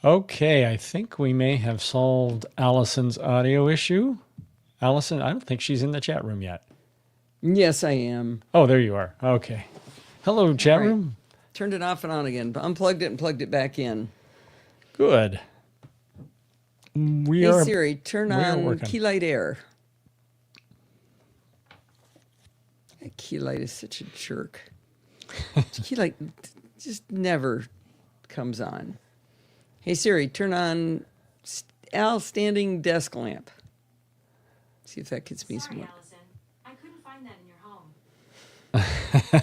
Okay, I think we may have solved Allison's audio issue. Allison, I don't think she's in the chat room yet. Yes, I am. Oh, there you are. Okay. Hello, chat room. Turned it off and on again, but unplugged it and plugged it back in. Good. Hey Siri, turn on key light air. That key light is such a jerk. Key light just never comes on. Hey Siri, turn on Al standing desk lamp. See if that gets me some more. Allison, I couldn't find that in your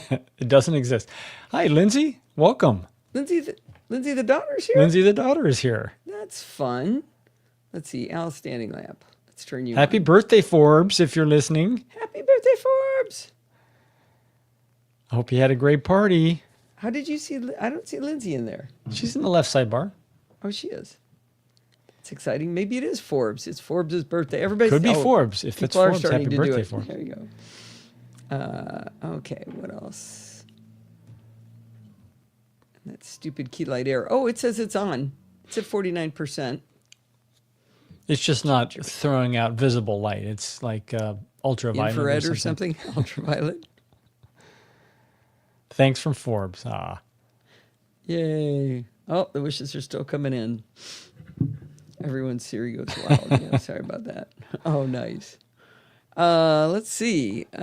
home. It doesn't exist. Hi, Lindsay. Welcome. Lindsay the daughter's here? Lindsay the daughter is here. That's fun. Let's see, Al standing lamp. Let's turn you Happy on. birthday, Forbes, if you're listening. Happy birthday, Forbes. I hope you had a great party. How did you see? I don't see Lindsay in there. She's in the left sidebar. Oh, she is. It's exciting. Maybe it is Forbes. It's Forbes' birthday. Everybody Could be Forbes. If it's Forbes, happy birthday, Forbes. There you go. Okay, what else? That stupid key light air. Oh, it says it's on. It's at 49%. It's just not throwing out visible light. It's like ultraviolet Infrared or something. Ultraviolet. Thanks from Forbes. Yay. Oh, the wishes are still coming in. Everyone's Siri goes wild. Yeah, sorry about that. Oh, nice. Let's see. I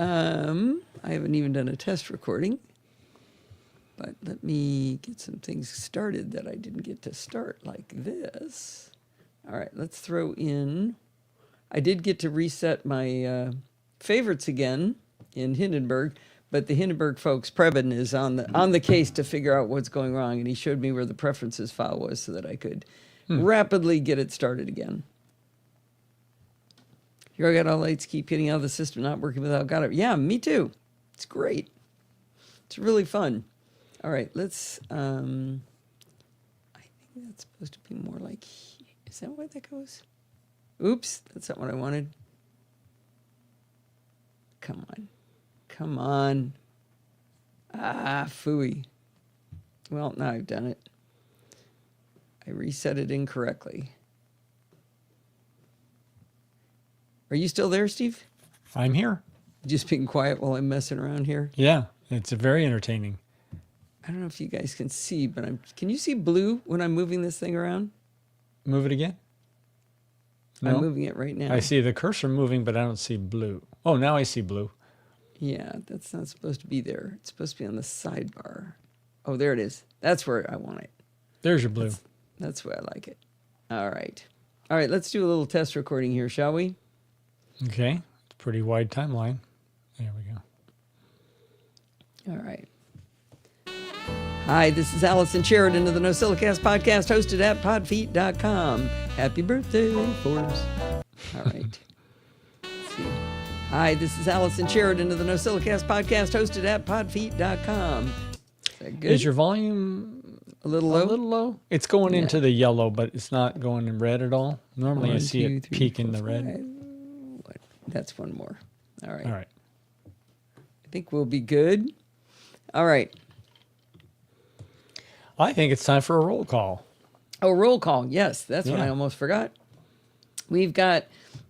haven't even done a test recording. But let me get some things started that I didn't get to start, like this. All right, let's throw in. I did get to reset my favorites again in Hindenburg, but the Hindenburg folks, Preben, is on the case to figure out what's going wrong, and he showed me where the preferences file was so that I could rapidly get it started again. Here I got all lights, keep getting out of the system, not working without got it. Yeah, me too. It's great. It's really fun. All right, let's, I think that's supposed to be more like, is that where that goes? Oops, that's not what I wanted. Come on. Come on. Ah, phooey. Well, now I've done it. I reset it incorrectly. Are you still there, Steve? I'm here. Just being quiet while I'm messing around here? Yeah, it's very entertaining. I don't know if you guys can see, but can you see blue when I'm moving this thing around? Move it again? No? I'm moving it right now. I see the cursor moving, but I don't see blue. Oh, now I see blue. Yeah, that's not supposed to be there. It's supposed to be on the sidebar. Oh, there it is. That's where I want it. There's your blue. That's where I like it. All right. All right, let's do a little test recording here, shall we? Okay. It's a pretty wide timeline. There we go. All right. Hi, this is Allison Sheridan of the NosillaCast podcast, hosted at podfeet.com. Happy birthday, Forbes. All right. Let's see. Hi, this is Allison Sheridan of the NosillaCast podcast, hosted at podfeet.com. Is that good? Is your volume a little low? A little low? It's going into the yellow, but it's not going in red at all. Normally I see it peak in the red. That's one more. All right. All right. I think we'll be good. All right. I think it's time for a roll call. Oh, roll call. Yes, that's what I almost forgot. We've got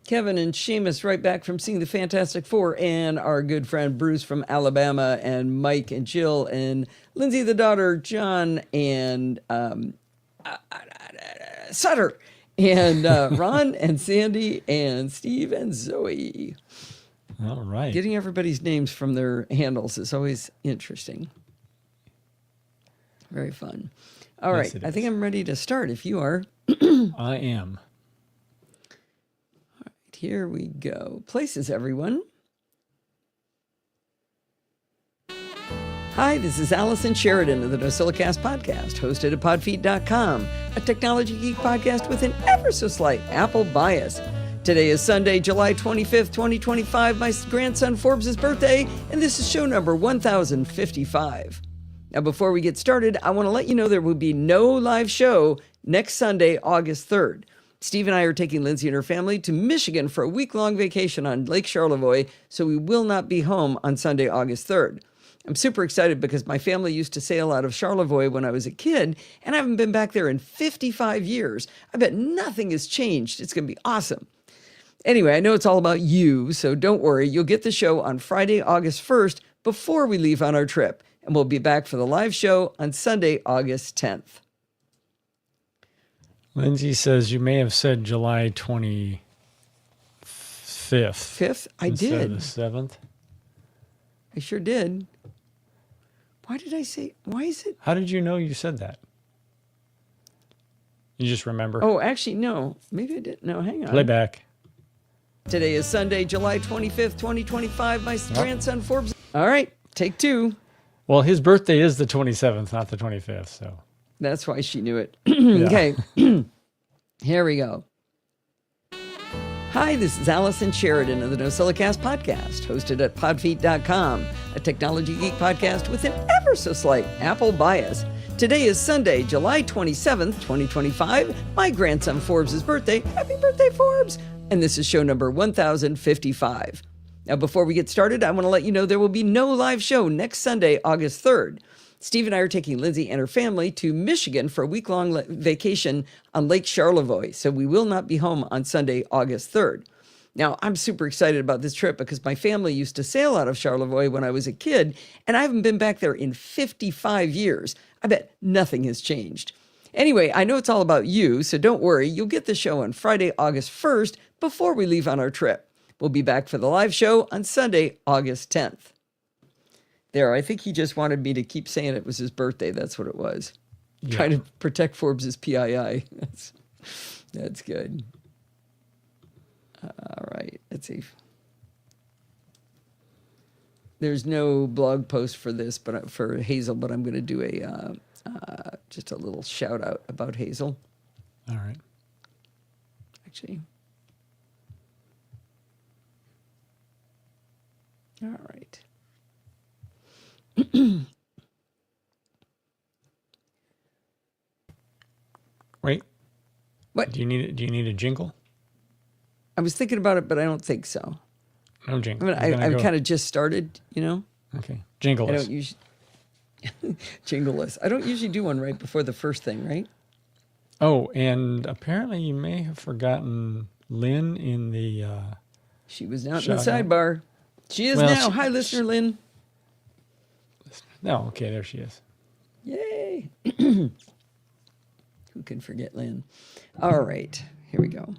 Kevin and Seamus right back from seeing the Fantastic Four, and our good friend Bruce from Alabama, and Mike and Jill, and Lindsay the daughter, John, and Sutter, and Ron and Sandy and Steve and Zoe. All right. Getting everybody's names from their handles is always interesting. Very fun. All right. I think I'm ready to start if you are. I am. All right. Here we go. Places, everyone. Hi, this is Allison Sheridan of the NosillaCast podcast, hosted at podfeet.com, a technology geek podcast with an ever so slight Apple bias. Today is Sunday, July 25th, 2025, my grandson Forbes' birthday, and this is show number 1055. Now, before we get started, I want to let you know there will be no live show next Sunday, August 3rd. Steve and I are taking Lindsay and her family to Michigan for a week-long vacation on Lake Charlevoix, so we will not be home on Sunday, August 3rd. I'm super excited because my family used to sail out of Charlevoix when I was a kid, and I haven't been back there in 55 years. I bet nothing has changed. It's going to be awesome. Anyway, I know it's all about you, so don't worry. You'll get the show on Friday, August 1st, before we leave on our trip. And we'll be back for the live show on Sunday, August 10th. Lindsay says you may have said July 25th. 5th? I instead did. of the 7th. I sure did. Why did I say, why is it? How did you know you said that? You just remember? Oh, actually, no. Maybe I didn't. No, hang on. Play back. Today is Sunday, July 25th, 2025. My grandson Forbes. All right, take two. Well, his birthday is the 27th, not the 25th, so. That's why she knew it. Yeah. Okay, here we go. Hi, this is Allison Sheridan of the NosillaCast podcast, hosted at podfeet.com, a technology geek podcast with an ever so slight Apple bias. Today is Sunday, July 27th, 2025, my grandson Forbes' birthday. Happy birthday, Forbes! And this is show number 1055. Now, before we get started, I want to let you know there will be no live show next Sunday, August 3rd. Steve and I are taking Lindsay and her family to Michigan for a week-long vacation on Lake Charlevoix, so we will not be home on Sunday, August 3rd. Now, I'm super excited about this trip because my family used to sail out of Charlevoix when I was a kid, and I haven't been back there in 55 years. I bet nothing has changed. Anyway, I know it's all about you, so don't worry. You'll get the show on Friday, August 1st, before we leave on our trip. We'll be back for the live show on Sunday, August 10th. There, I think he just wanted me to keep saying it was his birthday. That's what it was. Yeah. Trying to protect Forbes' PII. That's good. All right, let's see. There's no blog post for this, but for Hazel, but I'm going to do a just a little shout out about Hazel. All right. Actually. All right. Wait. What? Do you need a jingle? I was thinking about it, but I don't think so. No jingle. I mean, I've kind of just started, you know. Okay. Jingle I us. don't usually jingleless. I don't usually do one right before the first thing, right? Oh, and apparently you may have forgotten Lynn in the She was not in the shout out. sidebar. She is Well, now. Hi, listener Lynn. No, okay, there she is. Yay. Who can forget Lynn? All right, here we go.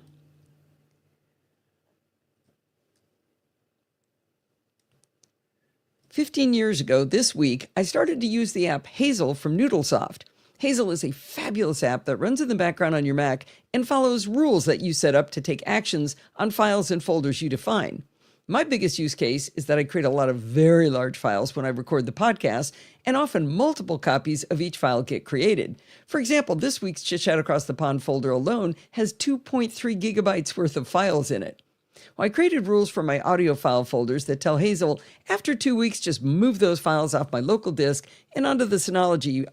"15 years ago this week, I started to use the app Hazel from Noodlesoft. Hazel is a fabulous app that runs in the background on your Mac and follows rules that you set up to take actions on files and folders you define. My biggest use case is that I create a lot of very large files when I record the podcast, and often multiple copies of each file get created. For example, this week's Chit Chat Across the Pond folder alone has 2.3 gigabytes worth of files in it. Well, I created rules for my audio file folders that tell Hazel, after 2 weeks, just move those files off my local disk and onto the Synology,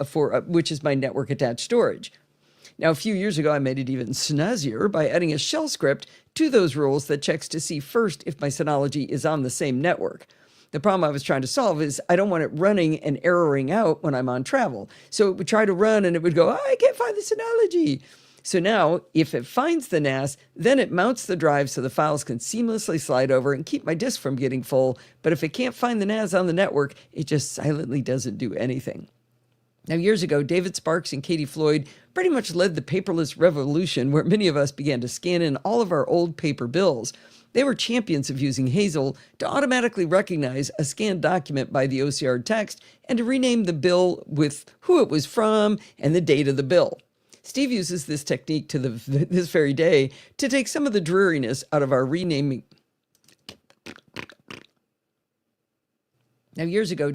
which is my network-attached storage. Now, a few years ago, I made it even snazzier by adding a shell script to those rules that checks to see first if my Synology is on the same network. The problem I was trying to solve is I don't want it running and erroring out when I'm on travel. So it would try to run and it would go, I can't find the Synology. So now, if it finds the NAS, then it mounts the drive so the files can seamlessly slide over and keep my disk from getting full. But if it can't find the NAS on the network, it just silently doesn't do anything. Now, years ago, David Sparks and Katie Floyd pretty much led the paperless revolution where many of us began to scan in all of our old paper bills. They were champions of using Hazel to automatically recognize a scanned document by the OCR text and to rename the bill with who it was from and the date of the bill. Steve uses this technique to this very day to take some of the dreariness out of our renaming. Now, years ago,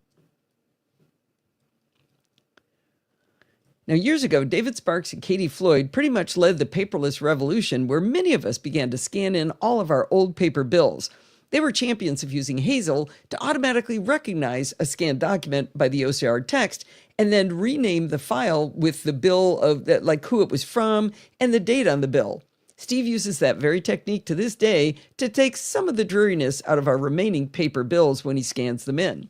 David Sparks and Katie Floyd pretty much led the paperless revolution where many of us began to scan in all of our old paper bills. They were champions of using Hazel to automatically recognize a scanned document by the OCR text and then rename the file with the bill of that, like who it was from and the date on the bill. Steve uses that very technique to this day to take some of the dreariness out of our remaining paper bills when he scans them in.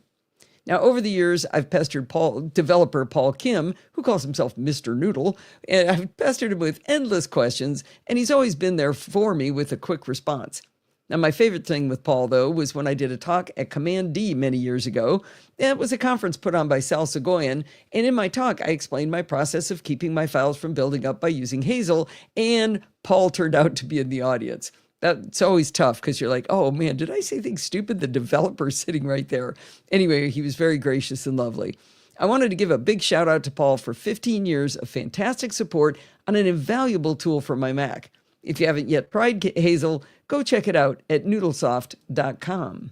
Now, over the years, I've pestered developer Paul Kim, who calls himself Mr. Noodle, and I've pestered him with endless questions, and he's always been there for me with a quick response. Now, my favorite thing with Paul, though, was when I did a talk at Command D many years ago. It was a conference put on by Sal Segoyan, and in my talk, I explained my process of keeping my files from building up by using Hazel, and Paul turned out to be in the audience. That's always tough because you're like, oh man, did I say things stupid? The developer's sitting right there. Anyway, he was very gracious and lovely. I wanted to give a big shout out to Paul for 15 years of fantastic support on an invaluable tool for my Mac. If you haven't yet tried Hazel, go check it out at noodlesoft.com.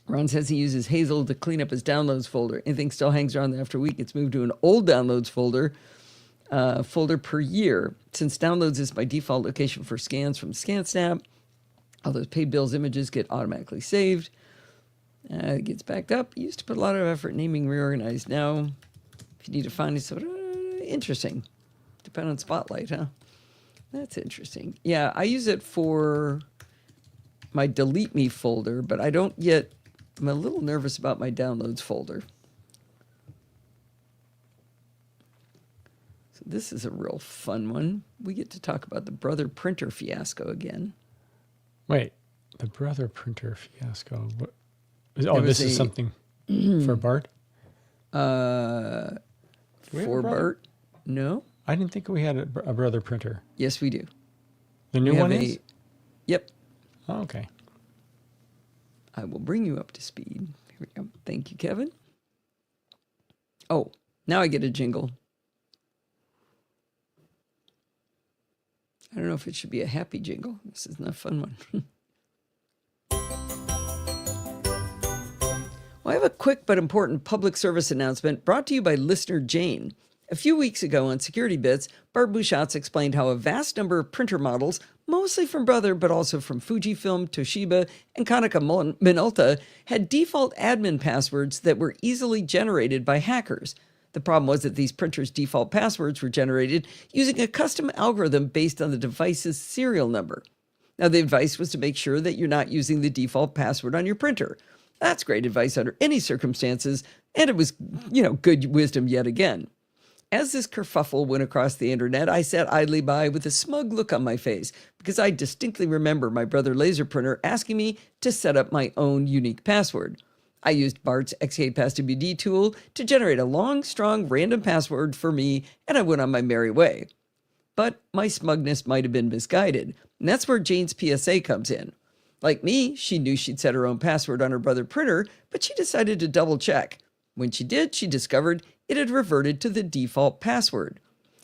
Ron says he uses Hazel to clean up his downloads folder. Anything still hangs around there after a week, it's moved to an old downloads folder per year. Since downloads is my default location for scans from ScanSnap, all those paid bills images get automatically saved. It gets backed up. Used to put a lot of effort naming reorganized. Now, if you need to find it, sort of interesting. Depend on Spotlight, huh? That's interesting. Yeah, I use it for my delete me folder, but I don't yet. I'm a little nervous about my downloads folder. So this is a real fun one. We get to talk about the Brother printer fiasco again. Wait, the Brother printer fiasco. What? Oh, this is something for Bart? For Bart? No. I didn't think we had a Brother printer. Yes, we do. The new one is? Yep. Oh, okay. I will bring you up to speed. Here we go. Thank you, Kevin. Oh, now I get a jingle. I don't know if it should be a happy jingle. This is not a fun one. Well, I have a quick but important public service announcement brought to you by listener Jane. A few weeks ago on Security Bits, Bart Busschots explained how a vast number of printer models, mostly from Brother but also from Fujifilm, Toshiba, and Konica Minolta, had default admin passwords that were easily generated by hackers. The problem was that these printers' default passwords were generated using a custom algorithm based on the device's serial number. Now, the advice was to make sure that you're not using the default password on your printer. That's great advice under any circumstances, and it was, good wisdom yet again. As this kerfuffle went across the internet, I sat idly by with a smug look on my face because I distinctly remember my Brother laser printer asking me to set up my own unique password. I used Bart's XKPassWD tool to generate a long, strong, random password for me, and I went on my merry way. But my smugness might have been misguided, and that's where Jane's PSA comes in. Like me, she knew she'd set her own password on her Brother printer, but she decided to double check. When she did, she discovered it had reverted to the default password.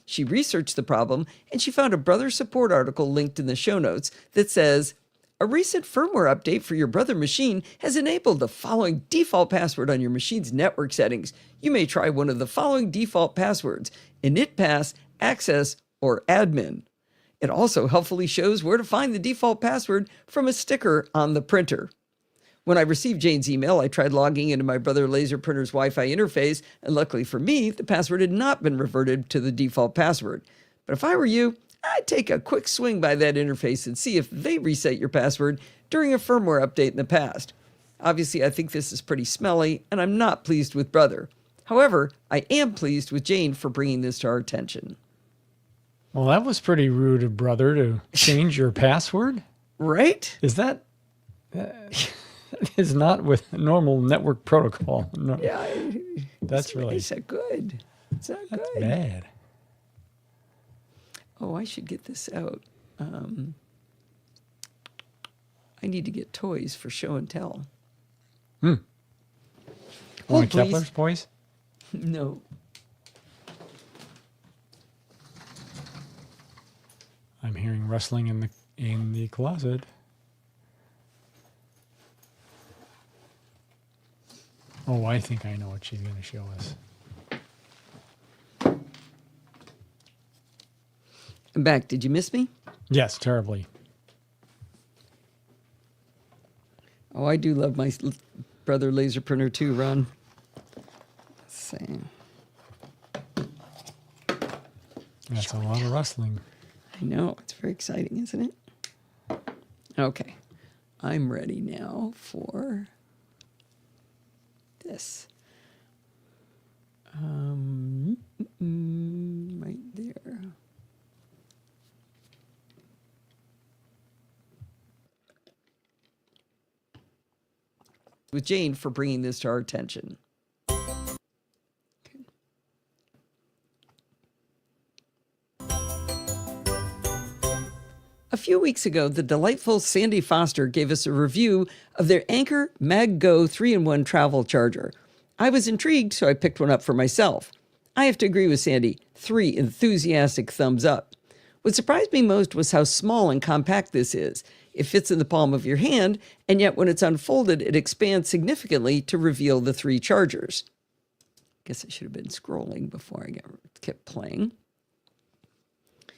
She researched the problem, and she found a Brother support article linked in the show notes that says, a recent firmware update for your Brother machine has enabled the following default password on your machine's network settings. You may try one of the following default passwords: initpass, access, or admin. It also helpfully shows where to find the default password from a sticker on the printer. When I received Jane's email, I tried logging into my Brother laser printer's Wi-Fi interface, and luckily for me, the password had not been reverted to the default password. But if I were you, I'd take a quick swing by that interface and see if they reset your password during a firmware update in the past. Obviously, I think this is pretty smelly, and I'm not pleased with Brother. However, I am pleased with Jane for bringing this to our attention. Well, that was pretty rude of Brother to change your password. Right? Is that is not with normal network protocol. No. Yeah. That's really... It's not good. It's not That's good. bad. Oh, I should get this out. I need to get toys for show and tell. One Hold, of Kepler's boys? No. I'm hearing rustling in the closet. Oh, I think I know what she's going to show us. I'm back. Did you miss me? Yes, terribly. Oh, I do love my Brother laser printer too, Ron. Let's see. That's a lot of rustling. I know. It's very exciting, isn't it? Okay. I'm ready now for this. Right there. With Jane for bringing this to our attention. A few weeks ago, the delightful Sandy Foster gave us a review of their Anker MagGo 3-in-1 travel charger. I was intrigued, so I picked one up for myself. I have to agree with Sandy. 3 enthusiastic thumbs up. What surprised me most was how small and compact this is. It fits in the palm of your hand, and yet when it's unfolded, it expands significantly to reveal the 3 chargers. Guess I should have been scrolling before I kept playing.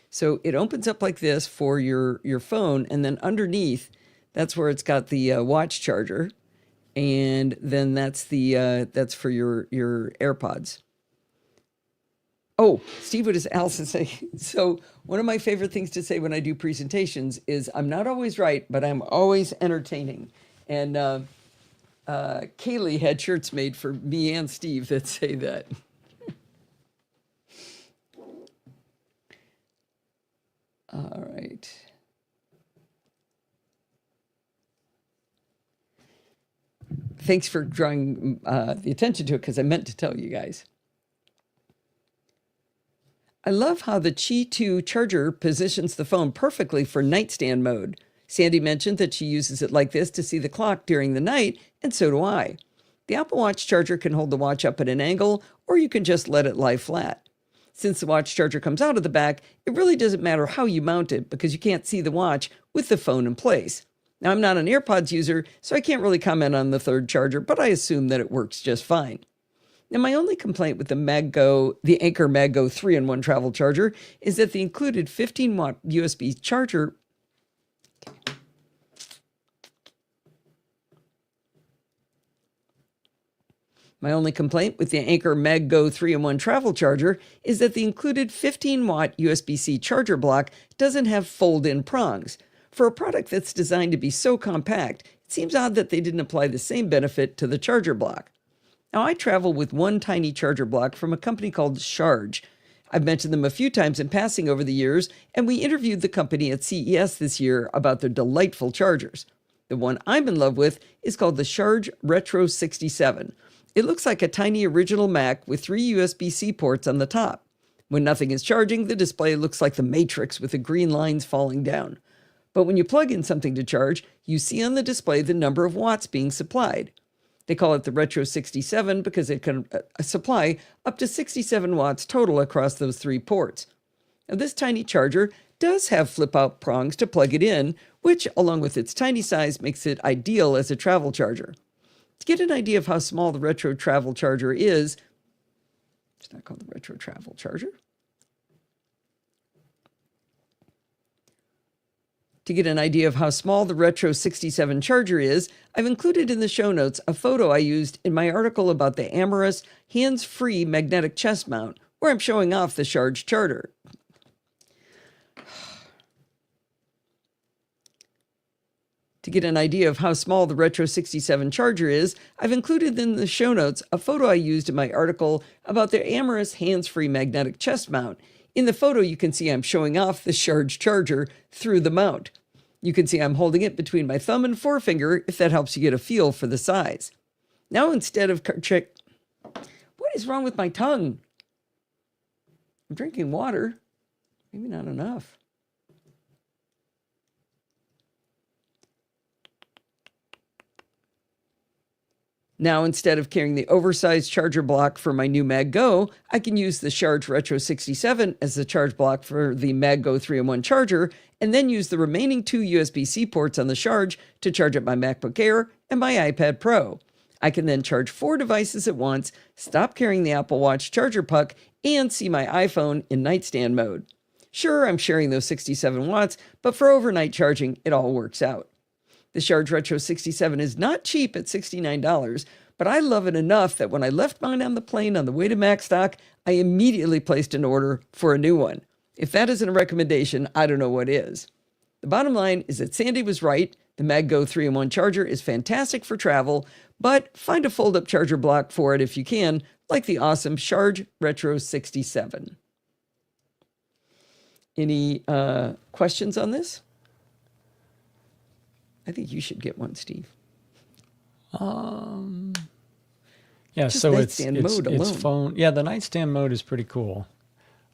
So it opens up like this for your phone, and then underneath, that's where it's got the watch charger, and then that's for your AirPods. Oh, Steve, what does Allison say? So one of my favorite things to say when I do presentations is I'm not always right, but I'm always entertaining. And Kaylee had shirts made for me and Steve that say that. All right. Thanks for drawing the attention to it, because I meant to tell you guys. I love how the Qi 2 charger positions the phone perfectly for nightstand mode. Sandy mentioned that she uses it like this to see the clock during the night, and so do I. The Apple Watch charger can hold the watch up at an angle, or you can just let it lie flat. Since the watch charger comes out of the back, it really doesn't matter how you mount it because you can't see the watch with the phone in place. Now, I'm not an AirPods user, so I can't really comment on the third charger, but I assume that it works just fine. Now, my only complaint with the Anker MagGo 3-in-1 travel charger is that the included 15-watt USB charger My only complaint with the Anker MagGo 3-in-1 travel charger is that the included 15-watt USB-C charger block doesn't have fold-in prongs. For a product that's designed to be so compact, it seems odd that they didn't apply the same benefit to the charger block. Now, I travel with one tiny charger block from a company called Charge. I've mentioned them a few times in passing over the years, and we interviewed the company at CES this year about their delightful chargers. The one I'm in love with is called the Charge Retro 67. It looks like a tiny original Mac with 3 USB-C ports on the top. When nothing is charging, the display looks like the Matrix with the green lines falling down. But when you plug in something to charge, you see on the display the number of watts being supplied. They call it the Retro 67 because it can supply up to 67 watts total across those 3 ports. Now, this tiny charger does have flip-out prongs to plug it in, which, along with its tiny size, makes it ideal as a travel charger. To get an idea of how small the Retro Travel Charger is, it's not called the Retro Travel Charger. To get an idea of how small the Retro 67 charger is, I've included in the show notes a photo I used in my article about the Amorous hands-free magnetic chest mount, where I'm showing off the Charge charger. To get an idea of how small the Retro 67 charger is, I've included in the show notes a photo I used in my article about the Amorous hands-free magnetic chest mount. In the photo, you can see I'm showing off the Charge charger through the mount. You can see I'm holding it between my thumb and forefinger, if that helps you get a feel for the size. Now, instead of what is wrong with my tongue? I'm drinking water. Maybe not enough. Now, instead of carrying the oversized charger block for my new MagGo, I can use the Charge Retro 67 as the charge block for the MagGo 3-in-1 charger, and then use the remaining 2 USB-C ports on the Charge to charge up my MacBook Air and my iPad Pro. I can then charge 4 devices at once, stop carrying the Apple Watch charger puck, and see my iPhone in nightstand mode. Sure, I'm sharing those 67 watts, but for overnight charging, it all works out. The Charge Retro 67 is not cheap at $69, but I love it enough that when I left mine on the plane on the way to Macstock, I immediately placed an order for a new one. If that isn't a recommendation, I don't know what is. The bottom line is that Sandy was right. The MagGo 3-in-1 charger is fantastic for travel, but find a fold-up charger block for it if you can, like the awesome Charge Retro 67. Any questions on this? I think you should get one, Steve. Yeah, Just so nightstand mode it's alone. phone. Yeah, the nightstand mode is pretty cool.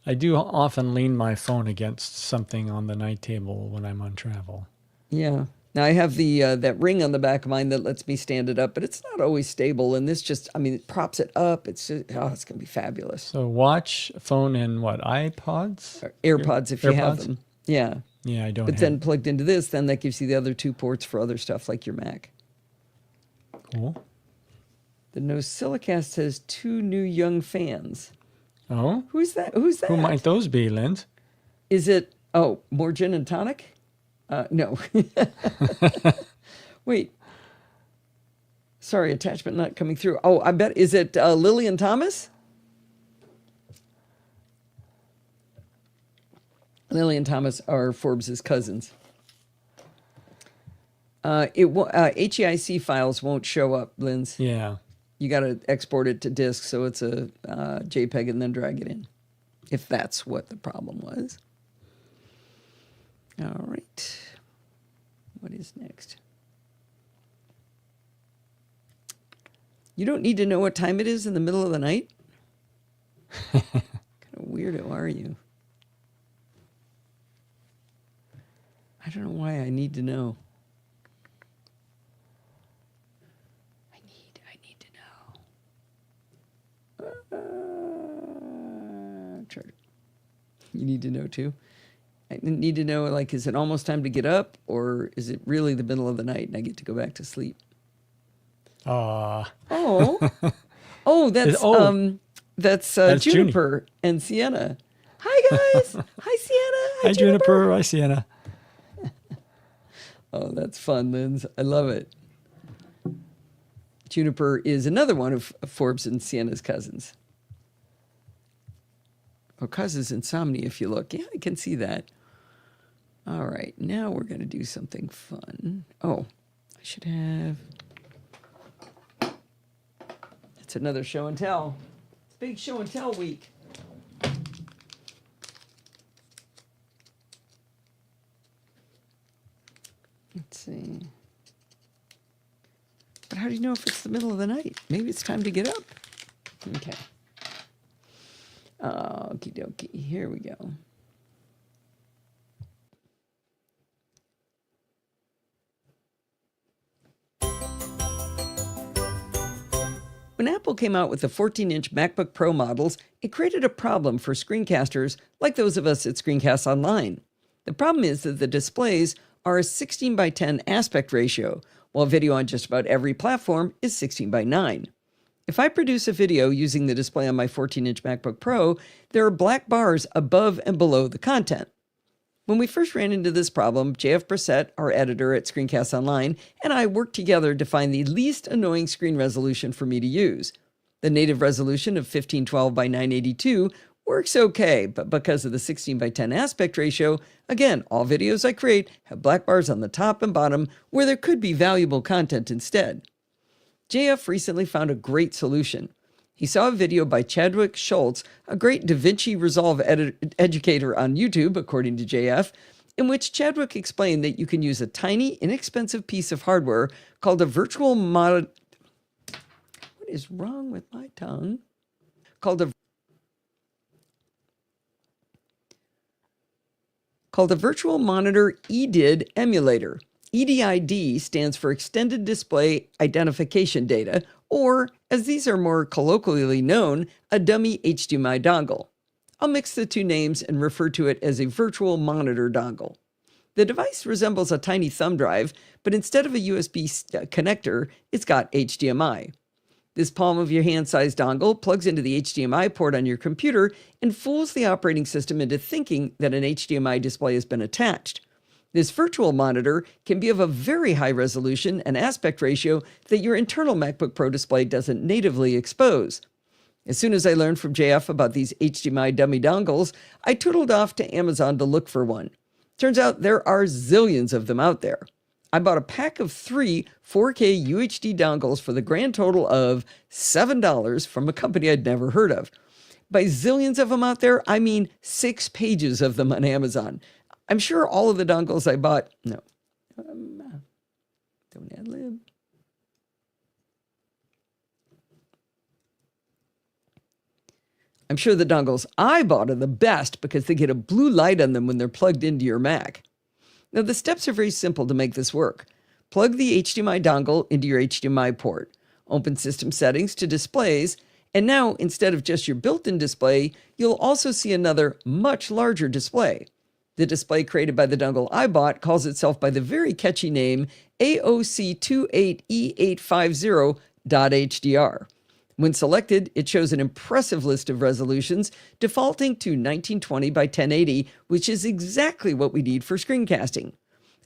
I do often lean my phone against something on the night table when I'm on travel. Yeah. Now I have the that ring on the back of mine that lets me stand it up, but it's not always stable. And this just, I mean, it props it up. It's just, it's gonna be fabulous. So watch, phone, and what, iPods? Or AirPods if you have AirPods? them. Yeah. Yeah, I don't But have. then plugged into this, then that gives you the other 2 ports for other stuff like your Mac. Cool. The NosillaCast has 2 new young fans. Oh, Who's that? Who's that? who might those be, Linz? Is it, more gin and tonic? No. Wait. Sorry, attachment not coming through. Oh, I bet, is it Lillian Thomas? Lillian Thomas are Forbes's cousins. HEIC files won't show up, Linz. Yeah. You got to export it to disk, so it's a JPEG and then drag it in, if that's what the problem was. All right. What is next? You don't need to know what time it is in the middle of the night? What kind of weirdo are you? I don't know why I need to know. I need to know. Charter. You need to know too? I need to know, like, is it almost time to get up, or is it really the middle of the night and I get to go back to sleep? Oh, That's That's Juniper and Sienna. Hi guys. Hi Sienna. hi Juniper. Hi Sienna. Oh, that's fun, Linz. I love it. Juniper is another one of Forbes and Sienna's cousins. Or causes insomnia if you look. Yeah, I can see that. All right, now we're going to do something fun. Oh, I should have... It's another show and tell. It's big show and tell week. Let's see. But how do you know if it's the middle of the night? Maybe it's time to get up. Okay. Okie dokie. Here we go. When Apple came out with the 14-inch MacBook Pro models, it created a problem for screencasters like those of us at Screencast Online. The problem is that the displays are a 16 by 10 aspect ratio, while video on just about every platform is 16 by 9. If I produce a video using the display on my 14-inch MacBook Pro, there are black bars above and below the content. When we first ran into this problem, JF Brissett, our editor at Screencast Online, and I worked together to find the least annoying screen resolution for me to use. The native resolution of 1512 by 982 works okay, but because of the 16 by 10 aspect ratio, again, all videos I create have black bars on the top and bottom where there could be valuable content instead. JF recently found a great solution. He saw a video by Chadwick Schultz, a great DaVinci Resolve educator on YouTube, according to JF, in which Chadwick explained that you can use a tiny, inexpensive piece of hardware called a virtual What is wrong with my tongue? Called a Virtual Monitor EDID emulator. EDID stands for Extended Display Identification Data, or, as these are more colloquially known, a dummy HDMI dongle. I'll mix the two names and refer to it as a virtual monitor dongle. The device resembles a tiny thumb drive, but instead of a USB connector, it's got HDMI. This palm of your hand-sized dongle plugs into the HDMI port on your computer and fools the operating system into thinking that an HDMI display has been attached. This virtual monitor can be of a very high resolution and aspect ratio that your internal MacBook Pro display doesn't natively expose. As soon as I learned from JF about these HDMI dummy dongles, I tootled off to Amazon to look for one. Turns out there are zillions of them out there. I bought a pack of 3 4K UHD dongles for the grand total of $7 from a company I'd never heard of. By zillions of them out there, I mean 6 pages of them on Amazon. I'm sure all of the dongles I bought... No. Don't ad lib. I'm sure the dongles I bought are the best because they get a blue light on them when they're plugged into your Mac. Now, the steps are very simple to make this work. Plug the HDMI dongle into your HDMI port. Open System Settings to Displays. And now, instead of just your built-in display, you'll also see another, much larger display. The display created by the dongle I bought calls itself by the very catchy name AOC28E850.HDR. When selected, it shows an impressive list of resolutions, defaulting to 1920 by 1080, which is exactly what we need for screencasting.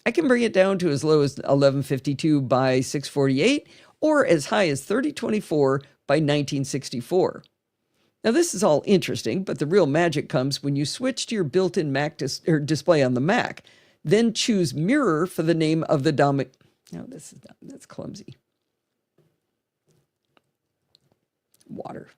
I can bring it down to as low as 1152 by 648, or as high as 3024 by 1964. Now, this is all interesting, but the real magic comes when you switch to your built-in Mac display on the Mac. Then choose Mirror for the name of the dominant... No, that's clumsy. Water.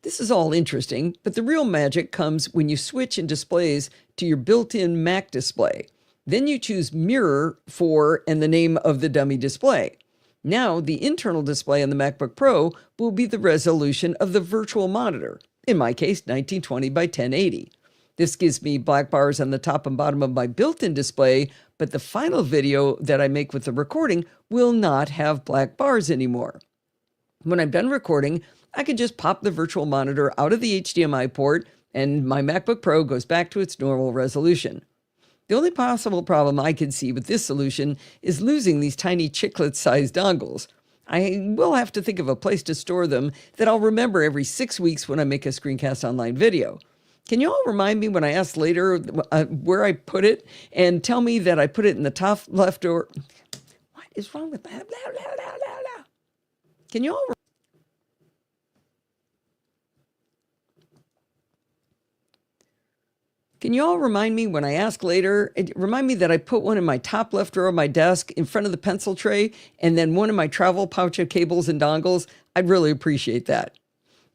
This is all interesting, but the real magic comes when you switch in displays to your built-in Mac display. Then you choose Mirror for and the name of the dummy display. Now, the internal display on the MacBook Pro will be the resolution of the virtual monitor, in my case, 1920 by 1080. This gives me black bars on the top and bottom of my built-in display, but the final video that I make with the recording will not have black bars anymore. When I'm done recording, I can just pop the virtual monitor out of the HDMI port, and my MacBook Pro goes back to its normal resolution. The only possible problem I can see with this solution is losing these tiny chiclet-sized dongles. I will have to think of a place to store them that I'll remember every 6 weeks when I make a Screencast Online video. Can you all remind me when I ask later where I put it, and tell me that I put it in the top left or... What is wrong with that? Blah, blah, blah, blah, blah. Can you all... Can you all remind me when I ask later, remind me that I put one in my top left drawer of my desk in front of the pencil tray, and then one in my travel pouch of cables and dongles? I'd really appreciate that.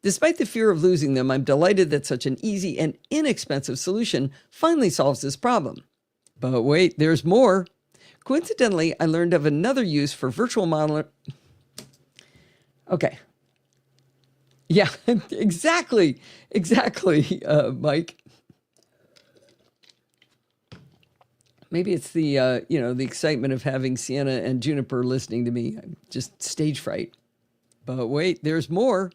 Despite the fear of losing them, I'm delighted that such an easy and inexpensive solution finally solves this problem. But wait, there's more. Coincidentally, I learned of another use for virtual monitor. Okay. Yeah, exactly, Mike. Maybe it's the, the excitement of having Sienna and Juniper listening to me. Just stage fright. But wait, there's more.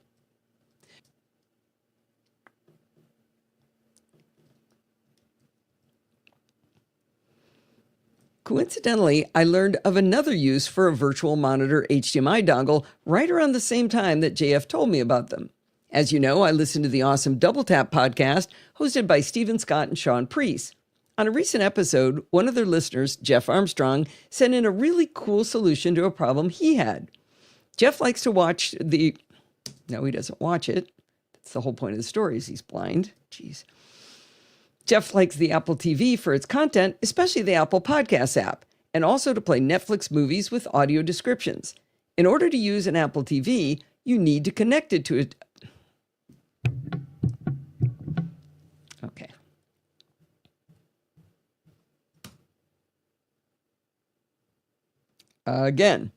Coincidentally, I learned of another use for a virtual monitor HDMI dongle right around the same time that JF told me about them. As you know, I listen to the awesome Double Tap podcast hosted by Stephen Scott and Sean Priest. On a recent episode, one of their listeners, Jeff Armstrong, sent in a really cool solution to a problem he had. Jeff likes to watch the... No, he doesn't watch it. That's the whole point of the story, is he's blind. Jeez. Jeff likes the Apple TV for its content, especially the Apple Podcasts app, and also to play Netflix movies with audio descriptions. In order to use an Apple TV, you need to connect it to it. Okay. Again.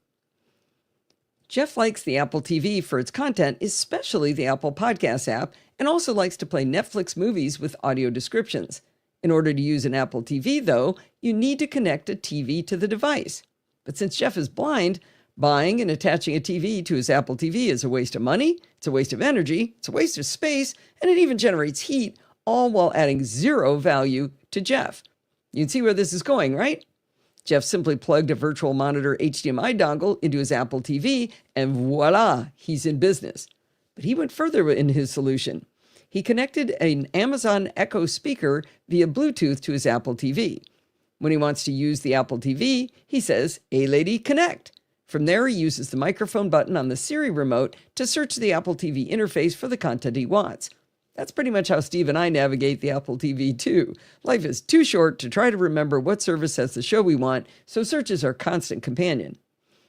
Jeff likes the Apple TV for its content, especially the Apple Podcasts app, and also likes to play Netflix movies with audio descriptions. In order to use an Apple TV, though, you need to connect a TV to the device. But since Jeff is blind, buying and attaching a TV to his Apple TV is a waste of money, it's a waste of energy, it's a waste of space, and it even generates heat, all while adding zero value to Jeff. You can see where this is going, right? Jeff simply plugged a virtual monitor HDMI dongle into his Apple TV, and voila, he's in business. But he went further in his solution. He connected an Amazon Echo speaker via Bluetooth to his Apple TV. When he wants to use the Apple TV, he says, "Hey lady, connect." From there, he uses the microphone button on the Siri remote to search the Apple TV interface for the content he wants. That's pretty much how Steve and I navigate the Apple TV too. Life is too short to try to remember what service has the show we want, so search is our constant companion.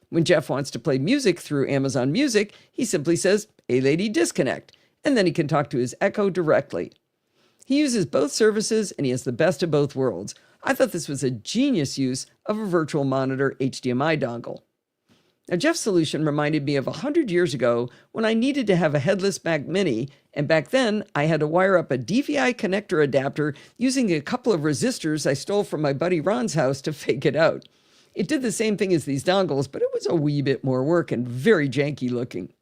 When Jeff wants to play music through Amazon Music, he simply says, "Hey lady, disconnect," and then he can talk to his Echo directly. He uses both services and he has the best of both worlds. I thought this was a genius use of a virtual monitor HDMI dongle. Now, Jeff's solution reminded me of 100 years ago when I needed to have a headless Mac Mini, and back then I had to wire up a DVI connector adapter using a couple of resistors I stole from my buddy Ron's house to fake it out. It did the same thing as these dongles, but it was a wee bit more work and very janky looking.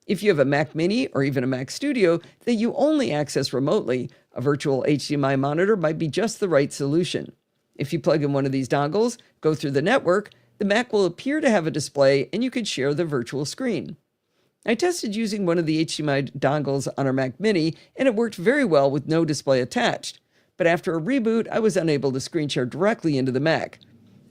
If you have a Mac Mini or even a Mac Studio that you only access remotely, a virtual HDMI monitor might be just the right solution. If you plug in one of these dongles, go through the network, the Mac will appear to have a display and you could share the virtual screen. I tested using one of the HDMI dongles on our Mac Mini and it worked very well with no display attached. But after a reboot, I was unable to screen share directly into the Mac.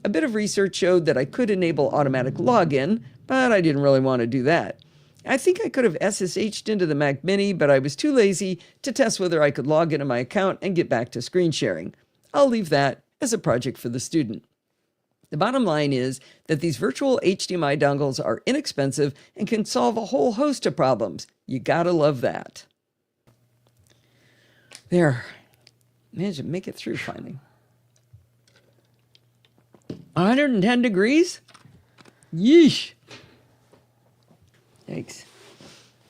A bit of research showed that I could enable automatic login, but I didn't really want to do that. I think I could have SSH'd into the Mac Mini, but I was too lazy to test whether I could log into my account and get back to screen sharing. I'll leave that as a project for the student. The bottom line is that these virtual HDMI dongles are inexpensive and can solve a whole host of problems. You gotta love that. There. Managed to make it through finally. 110 degrees? Yeesh. Yikes.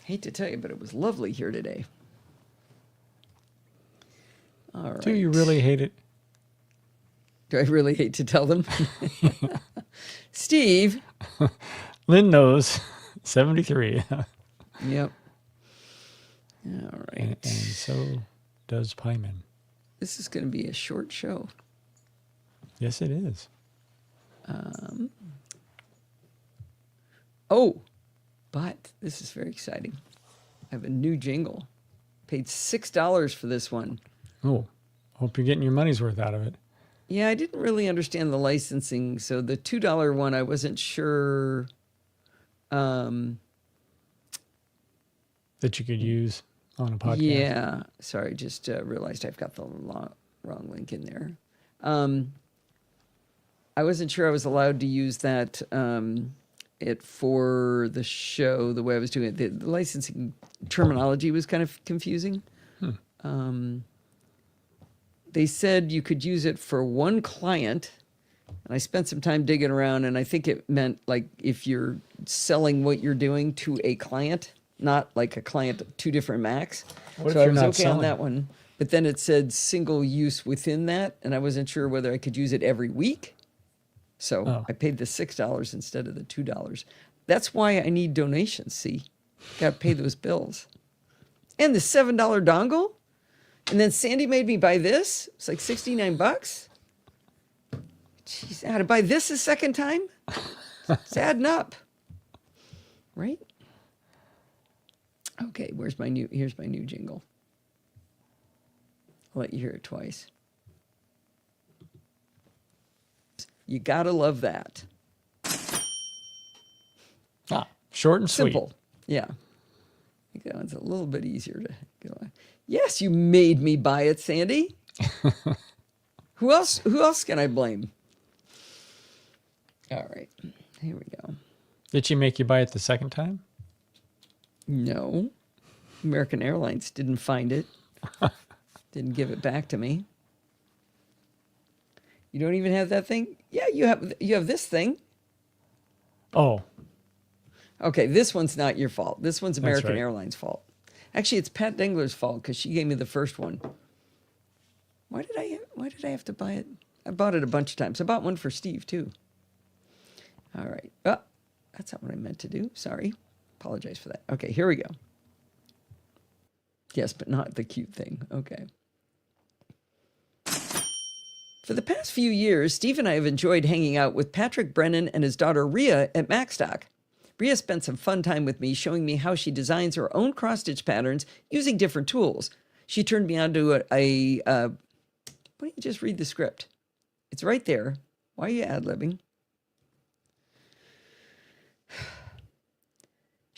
Hate to tell you, but it was lovely here today. All right. Do you really hate it? Do I really hate to tell them? Steve. Lynn knows. 73. Yep. All right. And so does Pyman. This is going to be a short show. Yes, it is. But this is very exciting. I have a new jingle. Paid $6 for this one. Oh, hope you're getting your money's worth out of it. Yeah, I didn't really understand the licensing, so the $2 one I wasn't sure That you could use on a podcast. Yeah, sorry, just realized I've got the wrong link in there. I wasn't sure I was allowed to use that it for the show the way I was doing it. The licensing terminology was kind of confusing. They said you could use it for one client, and I spent some time digging around, and I think it meant like if you're selling what you're doing to a client, not like a client of two different Macs. What So if I you're was not okay selling? on that one. But then it said single use within that, and I wasn't sure whether I could use it every week. So I paid the $6 instead of the $2. That's why I need donations, see? Got to pay those bills. And the $7 dongle? And then Sandy made me buy this. It's like $69. Jeez, I had to buy this a second time? It's adding up. Right? Okay, here's my new jingle. I'll let you hear it twice. You gotta love that. Short and sweet. Simple. Yeah. I think that one's a little bit easier to go on. Yes, you made me buy it, Sandy. Who else can I blame? All right. Here we go. Did she make you buy it the second time? No. American Airlines didn't find it. Didn't give it back to me. You don't even have that thing? Yeah, you have this thing. Oh, Okay, this one's not your fault. This one's American right. Airlines' fault. Actually, it's Pat Dengler's fault because she gave me the first one. Why did I have to buy it? I bought it a bunch of times. I bought one for Steve too. All right. Oh, that's not what I meant to do. Sorry. Apologize for that. Okay, here we go. Yes, but not the cute thing. Okay. For the past few years, Steve and I have enjoyed hanging out with Patrick Brennan and his daughter Rhea at MacStock. Rhea spent some fun time with me, showing me how she designs her own cross-stitch patterns using different tools. She turned me on to why don't you just read the script? It's right there. Why are you ad-libbing?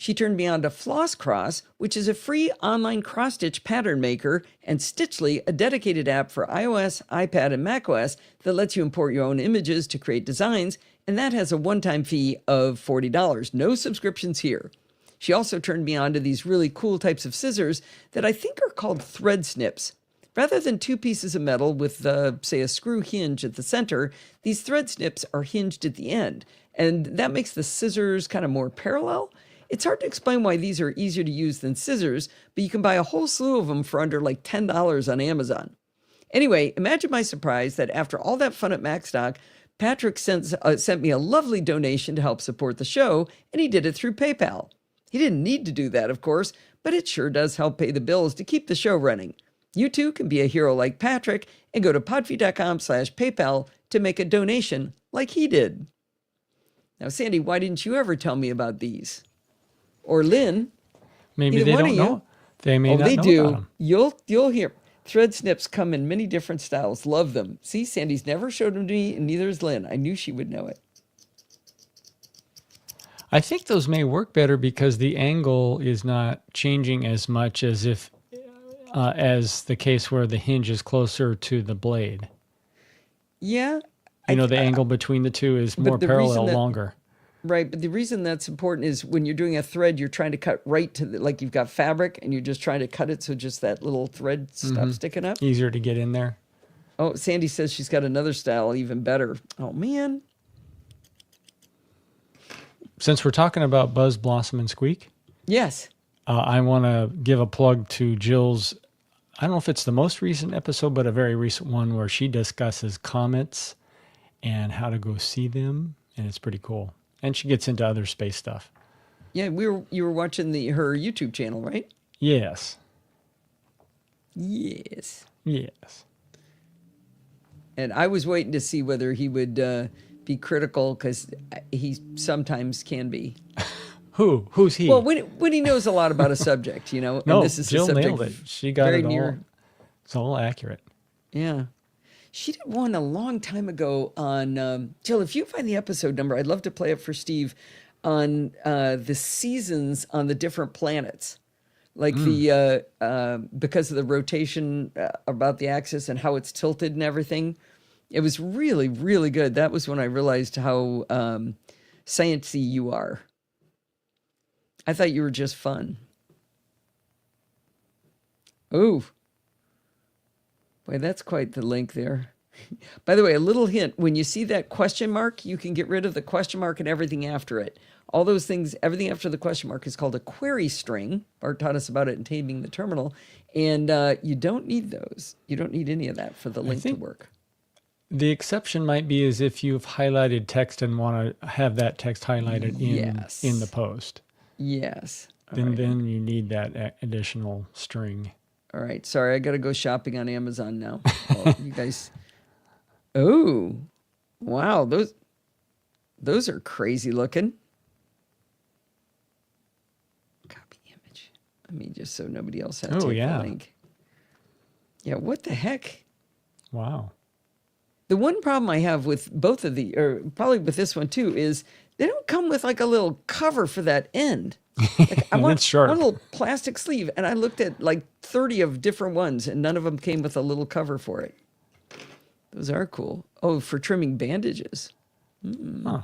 She turned me on to Floss Cross, which is a free online cross-stitch pattern maker, and Stitchly, a dedicated app for iOS, iPad, and macOS that lets you import your own images to create designs, and that has a one-time fee of $40. No subscriptions here. She also turned me on to these really cool types of scissors that I think are called thread snips. Rather than two pieces of metal with, say, a screw hinge at the center, these thread snips are hinged at the end, and that makes the scissors kind of more parallel. It's hard to explain why these are easier to use than scissors, but you can buy a whole slew of them for under like $10 on Amazon. Anyway, imagine my surprise that after all that fun at Macstock, Patrick sent me a lovely donation to help support the show, and he did it through PayPal. He didn't need to do that, of course, but it sure does help pay the bills to keep the show running. You too can be a hero like Patrick and go to podfeed.com/PayPal to make a donation like he did. Now, Sandy, why didn't you ever tell me about these? Or Lynn? Maybe they don't know. They may not they know do. about them. You'll hear. Thread snips come in many different styles. Love them. See, Sandy's never showed them to me, and neither has Lynn. I knew she would know it. I think those may work better because the angle is not changing as much as if, as the case where the hinge is closer to the blade. Yeah. The angle between the two is more parallel, longer. Right, but the reason that's important is when you're doing a thread, you're trying to cut right to like you've got fabric, and you're just trying to cut it so just that little thread stuff sticking up. Easier to get in there. Oh, Sandy says she's got another style even better. Oh, man. Since we're talking about Buzz, Blossom, and Squeak, Yes. I want to give a plug to Jill's, I don't know if it's the most recent episode, but a very recent one where she discusses comets and how to go see them, and it's pretty cool. And she gets into other space stuff. Yeah, you were watching her YouTube channel, right? Yes. Yes. Yes. And I was waiting to see whether he would be critical, because he sometimes can be. Who's he? Well, when he knows a lot about a subject, No, and this is Jill a subject nailed it. She got very it all. near. It's all accurate. Yeah. She did one a long time ago on, Jill, if you find the episode number, I'd love to play it for Steve, on the seasons on the different planets. Like because of the rotation about the axis and how it's tilted and everything. It was really, really good. That was when I realized how sciencey you are. I thought you were just fun. Ooh. Boy, that's quite the link there. By the way, a little hint. When you see that question mark, you can get rid of the question mark and everything after it. All those things, everything after the question mark is called a query string. Bart taught us about it in Taming the Terminal. And you don't need those. You don't need any of that for the link to work. The exception might be as if you've highlighted text and want to have that text highlighted in the post. Yes. Then you need that additional string. All right. Sorry, I got to go shopping on Amazon now. Oh, you guys. Oh, wow. Those are crazy looking. Copy image. I mean, just so nobody else has to take the link. Yeah, what the heck? Wow. The one problem I have with both of the, or probably with this one too, is they don't come with like a little cover for that end. Like I want one little plastic sleeve, and I looked at like 30 of different ones, and none of them came with a little cover for it. Those are cool. Oh, for trimming bandages. Huh.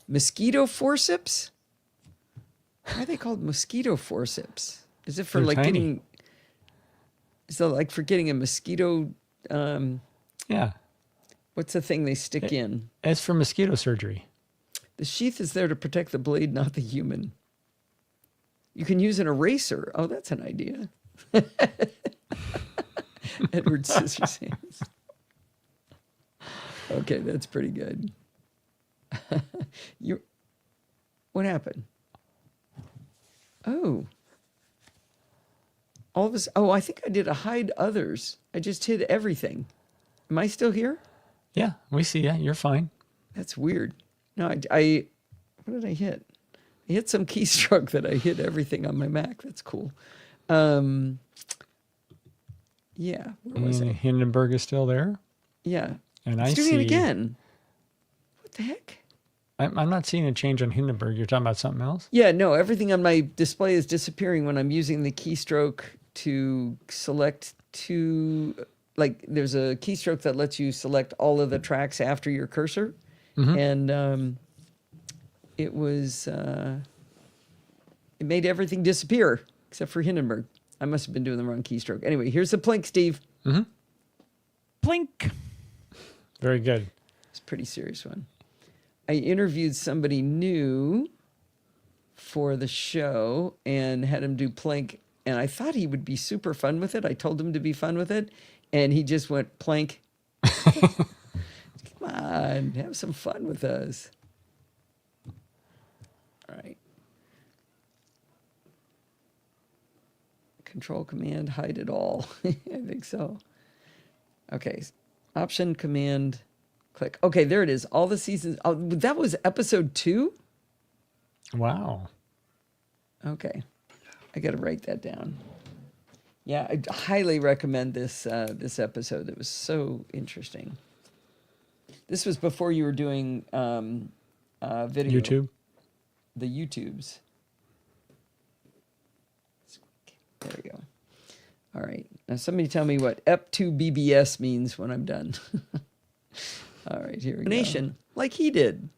Mosquito forceps? Why are they called mosquito forceps? Is it for They're like tiny. getting? Is it like for getting a mosquito? Yeah. What's the thing they stick in? It's for mosquito surgery. The sheath is there to protect the blade, not the human. You can use an eraser. Oh, that's an idea. Edward Scissorhands. Okay, that's pretty good. What happened? Oh. All of us. Oh, I think I did a hide others. I just hid everything. Am I still here? Yeah, we see you. You're fine. That's weird. No, what did I hit? I hit some keystroke that I hit everything on my Mac. That's cool. Yeah. Where was I? Hindenburg is still there. Yeah. And It's doing it again. What the heck? I'm not seeing a change on Hindenburg. You're talking about something else? Yeah, no, everything on my display is disappearing when I'm using the keystroke to select two. Like, there's a keystroke that lets you select all of the tracks after your cursor. Mm-hmm. And it was, it made everything disappear except for Hindenburg. I must have been doing the wrong keystroke. Anyway, here's the plink, Steve. Mm-hmm. Plink. Very good. It's a pretty serious one. I interviewed somebody new for the show and had him do plank, and I thought he would be super fun with it. I told him to be fun with it, and he just went plank. Come on, have some fun with us. All right. Control Command, hide it all. I think so. Okay, Option Command, click. Okay, there it is. All the seasons. Oh, that was episode 2? Wow. Okay, I got to write that down. Yeah, I highly recommend this this episode. It was so interesting. This was before you were doing video. YouTube? The YouTubes. There we go. All right. Now somebody tell me what EP2BBS means when I'm done. All right, here we go. Nation, like he did.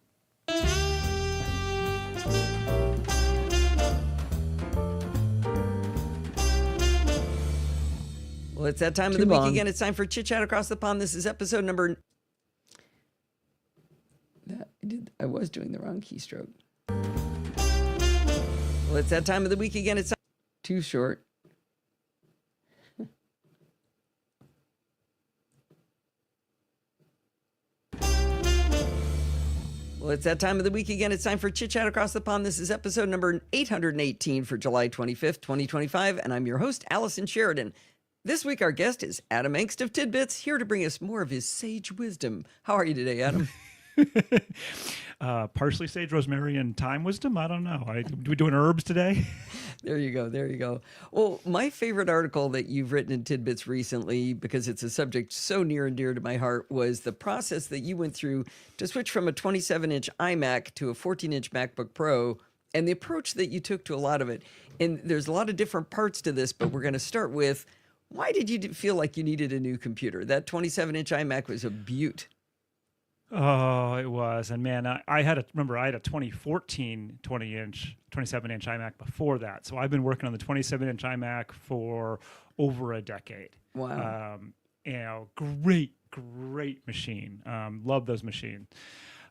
Well, it's that time of the week again. It's time for Chit Chat Across the Pond. This is episode number... I was doing the wrong keystroke. Well, it's that time of the week again. It's too short. Well, it's that time of the week again. It's time for Chit Chat Across the Pond. This is episode number 818 for July 25th, 2025, and I'm your host, Allison Sheridan. This week, our guest is Adam Engst of Tidbits, here to bring us more of his sage wisdom. How are you today, Adam? Parsley, sage, rosemary, and thyme wisdom. I don't know. We doing herbs today? There you go. There you go. Well, my favorite article that you've written in Tidbits recently, because it's a subject so near and dear to my heart, was the process that you went through to switch from a 27-inch iMac to a 14-inch MacBook Pro, and the approach that you took to a lot of it. And there's a lot of different parts to this, but we're going to start with, why did you feel like you needed a new computer? That 27-inch iMac was a beaut. Oh, it was. And man, I had a 2014 27-inch iMac before that. So I've been working on the 27-inch iMac for over a decade. Wow. Great machine. Love those machines.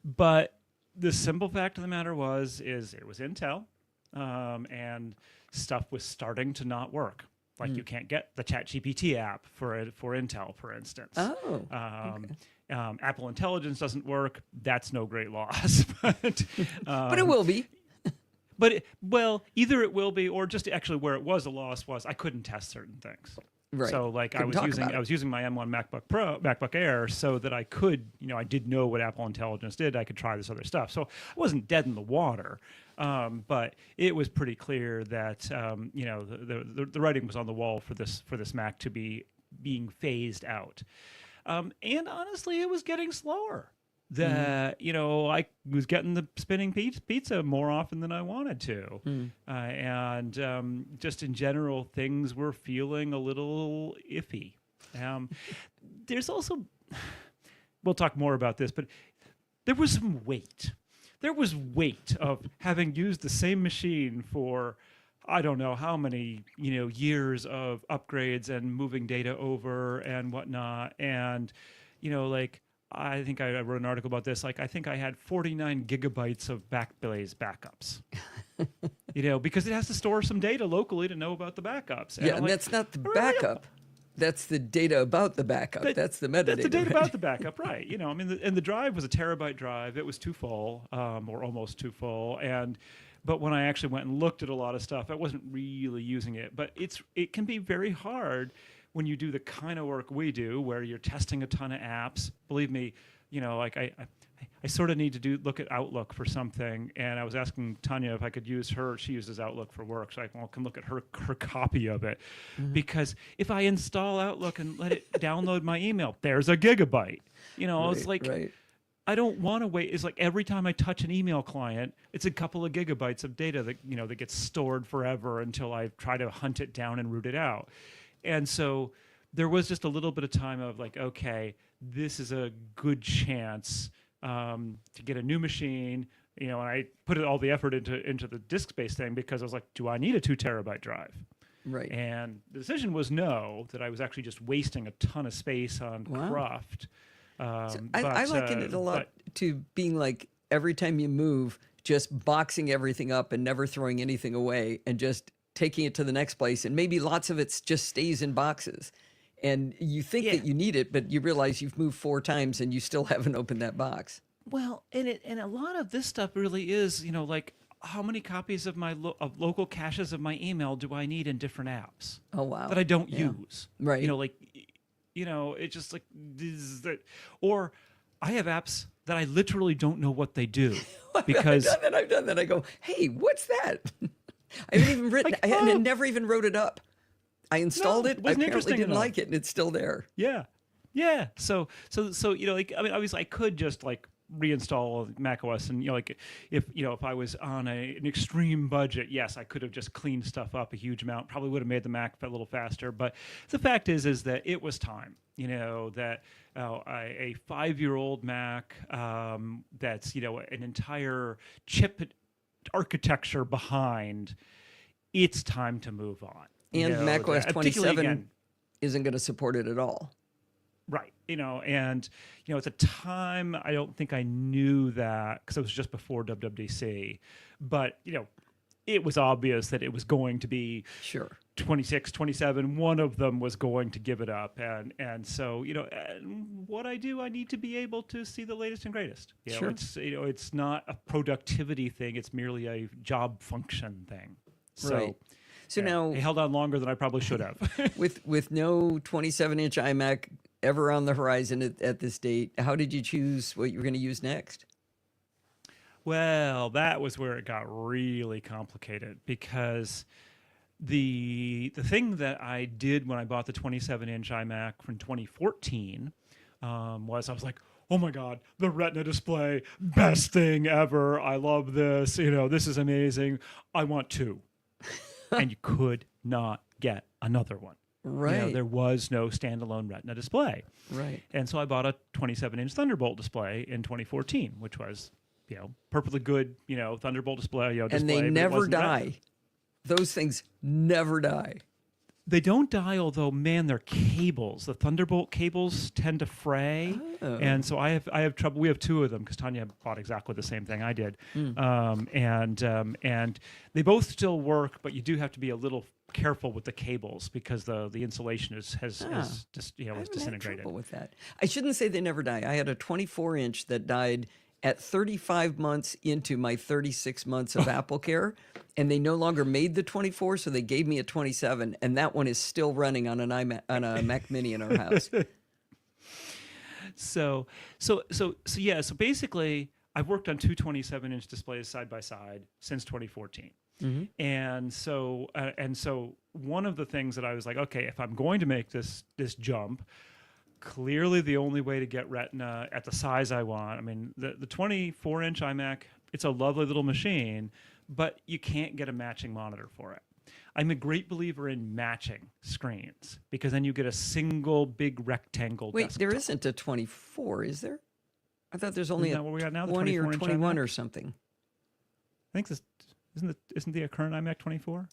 But the simple fact of the matter is it was Intel, and stuff was starting to not work. Like you can't get the ChatGPT app for Intel, for instance. Oh, okay. Apple Intelligence doesn't work. That's no great loss, but it will be. Either it will be, or just actually where it was a loss was I couldn't test certain things. Right. So like I Couldn't was using my M1 MacBook Air so that I could, I did know what Apple Intelligence did. I could try this other stuff. So I wasn't dead in the water. But it was pretty clear that the writing was on the wall for this Mac to be being phased out. And honestly, it was getting slower. I was getting the spinning pizza more often than I wanted to. And just in general, things were feeling a little iffy. There's also, we'll talk more about this, but there was some weight. There was weight of having used the same machine for I don't know how many, years of upgrades and moving data over and whatnot. And, I think I wrote an article about this. Like, I think I had 49 gigabytes of Backblaze backups, because it has to store some data locally to know about the backups. And that's not the backup. That's the data about the backup. That's the metadata. That's the data about the backup, right? And the drive was a terabyte drive. It was too full, or almost too full. But when I actually went and looked at a lot of stuff, I wasn't really using it. But it can be very hard when you do the kind of work we do, where you're testing a ton of apps. Believe me, I sort of need to look at Outlook for something. And I was asking Tanya if I could use her. She uses Outlook for work, so I can look at her copy of it. Because if I install Outlook and let it download my email, there's a gigabyte. It's like. Right. I don't want to wait. It's like every time I touch an email client, it's a couple of gigabytes of data that that gets stored forever until I try to hunt it down and root it out. And so there was just a little bit of time of like, okay, this is a good chance to get a new machine. And I put all the effort into the disk space thing because I was like, do I need a 2 terabyte drive? Right. And the decision was no, that I was actually just wasting a ton of space on Wow. cruft. I liken it a lot to being like every time you move, just boxing everything up and never throwing anything away and just taking it to the next place. And maybe lots of it just stays in boxes. And you think that you need it, but you realize you've moved 4 times and you still haven't opened that box. Well, and a lot of this stuff really is, like how many copies of my of local caches of my email do I need in different apps Oh, wow. that I don't use? Right. It's just like or I have apps that I literally don't know what they do because I've done that. I go, hey, what's that? I haven't even written. Like, I never even wrote it up. I installed it. I wasn't apparently interesting didn't enough. like it, and it's still there. Yeah. So obviously I could just like reinstall Mac OS and if I was on an extreme budget, yes, I could have just cleaned stuff up a huge amount. Probably would have made the Mac a little faster. But the fact is that it was time. That a 5-year-old Mac that's an entire chip architecture behind. It's time to move on. And Mac OS 27 again, isn't going to support it at all. Right. At the time, I don't think I knew that because it was just before WWDC. But, it was obvious that it was going to be Sure. 26, 27. One of them was going to give it up. And so, what I do, I need to be able to see the latest and greatest. Sure. It's not a productivity thing. It's merely a job function thing. So, Right. So now, I held on longer than I probably should have. with no 27-inch iMac ever on the horizon at this date, how did you choose what you were going to use next? Well, that was where it got really complicated because the thing that I did when I bought the 27-inch iMac from 2014 was I was like, oh my God, the Retina display, best thing ever. I love this. This is amazing. I want 2. And you could not get another one. Right. There was no standalone Retina display. Right. And so I bought a 27-inch Thunderbolt display in 2014, which was, perfectly good, Thunderbolt display. Display, And they but it never wasn't die. Retina. Those things never die. They don't die, although man, their cables, the Thunderbolt cables, tend to fray, and so I have trouble. We have 2 of them because Tanya bought exactly the same thing I did, and they both still work, but you do have to be a little careful with the cables because the insulation has just I haven't had disintegrated. trouble with that. I shouldn't say they never die. I had a 24-inch that died at 35 months into my 36 months of Apple Care, and they no longer made the 24, so they gave me a 27, and that one is still running on a Mac Mini in our house. So basically, I've worked on 2 27-inch displays side by side since 2014. Mm-hmm. And so one of the things that I was like, okay, if I'm going to make this jump, clearly the only way to get Retina at the size I want. I mean, the 24-inch iMac, it's a lovely little machine, but you can't get a matching monitor for it. I'm a great believer in matching screens because then you get a single big rectangle Wait, desktop. there isn't a 24, is there? I thought there's only Isn't a that what we got now, the 20 or 24-inch 21 iMac? or something. I think this isn't the current iMac 24?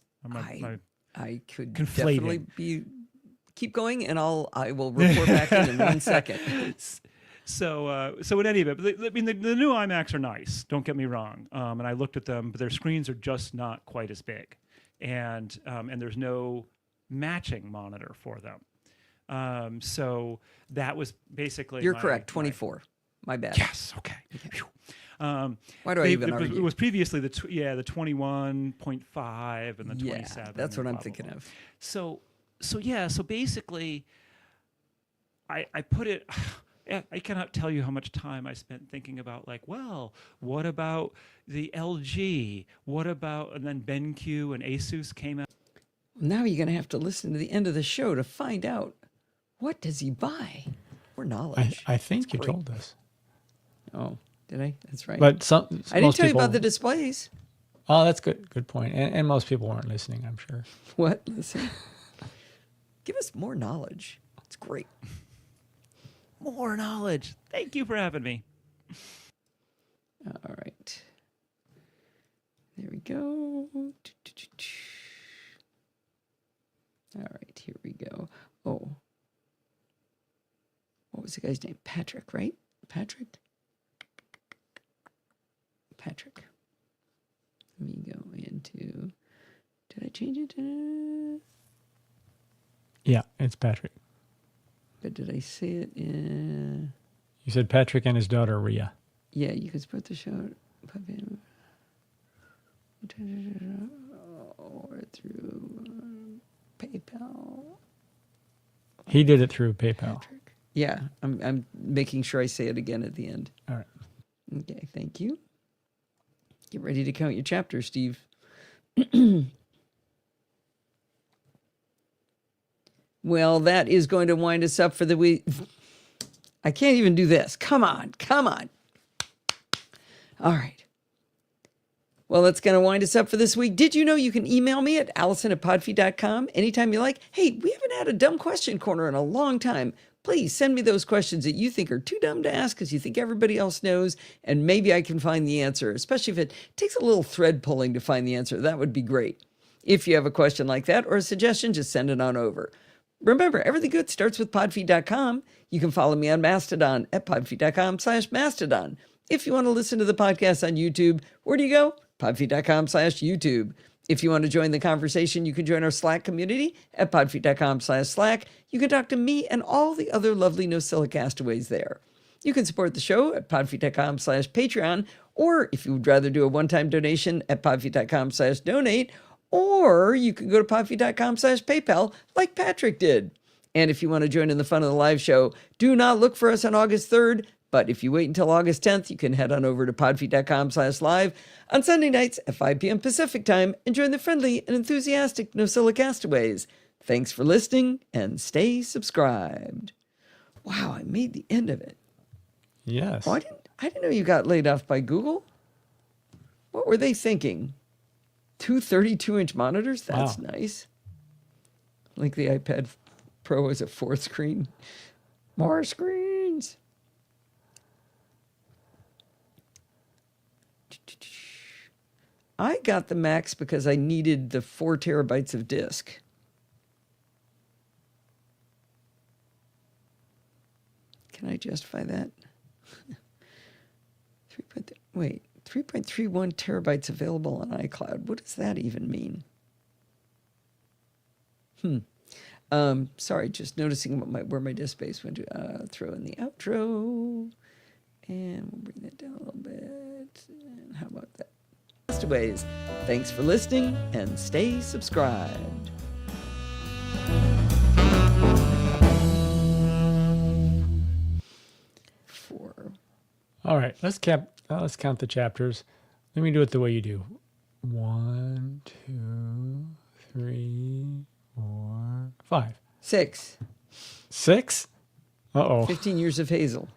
I could conflating. definitely be. Keep going, and I will report back in 1 second. So in any event, but the new iMacs are nice. Don't get me wrong. And I looked at them, but their screens are just not quite as big, and there's no matching monitor for them. So that was basically You're correct. 24. My bad. Yes. Okay. Phew. Why do I even argue? It was previously the 21.5 and the 27. That's what blah, I'm blah, thinking blah. of. So basically, I put it. I cannot tell you how much time I spent thinking about, like, well, what about the LG? What about, and then BenQ and Asus came out. Now you're going to have to listen to the end of the show to find out what does he buy. More knowledge. I think That's you great. told us. Oh, did I? That's right. But I didn't most tell you people, about the displays. Oh, that's good. Good point. And most people weren't listening, I'm sure. What? Listen. Give us more knowledge. It's great. More knowledge. Thank you for having me. All right. There we go. All right, here we go. Oh. What was the guy's name? Patrick, right? Patrick? Patrick. Let me go into... Did I change it? Yeah, it's Patrick. But did I say it in... You said Patrick and his daughter, Rhea. Yeah, you can support the show or through PayPal. He did it through PayPal. Patrick. Yeah, I'm making sure I say it again at the end. All right. Okay, thank you. Get ready to count your chapters, Steve. Well, that is going to wind us up for the week. I can't even do this. Come on, come on. All right. Well, that's going to wind us up for this week. Did you know you can email me at allison@podfeed.com anytime you like? Hey, we haven't had a dumb question corner in a long time. Please send me those questions that you think are too dumb to ask because you think everybody else knows, and maybe I can find the answer, especially if it takes a little thread pulling to find the answer. That would be great. If you have a question like that or a suggestion, just send it on over. Remember, everything good starts with podfeed.com. You can follow me on Mastodon at podfeed.com/Mastodon. If you want to listen to the podcast on YouTube, where do you go? Podfeed.com/YouTube. If you want to join the conversation, you can join our Slack community at podfeed.com/Slack. You can talk to me and all the other lovely NosillaCastaways there. You can support the show at podfeed.com/Patreon, or if you would rather do a one-time donation at podfeed.com/donate, or you can go to podfeed.com/PayPal like Patrick did. And if you want to join in the fun of the live show, do not look for us on August 3rd. But if you wait until August 10th, you can head on over to podfeed.com/live on Sunday nights at 5 p.m. Pacific time and join the friendly and enthusiastic NosillaCastaways. Thanks for listening and stay subscribed. Wow, I made the end of it. Yes. Oh, I didn't know you got laid off by Google. What were they thinking? 2 32-inch monitors? That's Wow. nice. Like the iPad Pro is a fourth screen. More screens. I got the Max because I needed the 4 terabytes of disk. Can I justify that? 3.31 terabytes available on iCloud. What does that even mean? Sorry, just noticing where my disk space went to. Throw in the outro. And we'll bring that down a little bit. And how about that? Castaways, thanks for listening and stay subscribed. All right. Let's count the chapters. Let me do it the way you do. 1, 2, 3, 4, 5. 6. 6? Uh-oh. 15 Years of Hazel.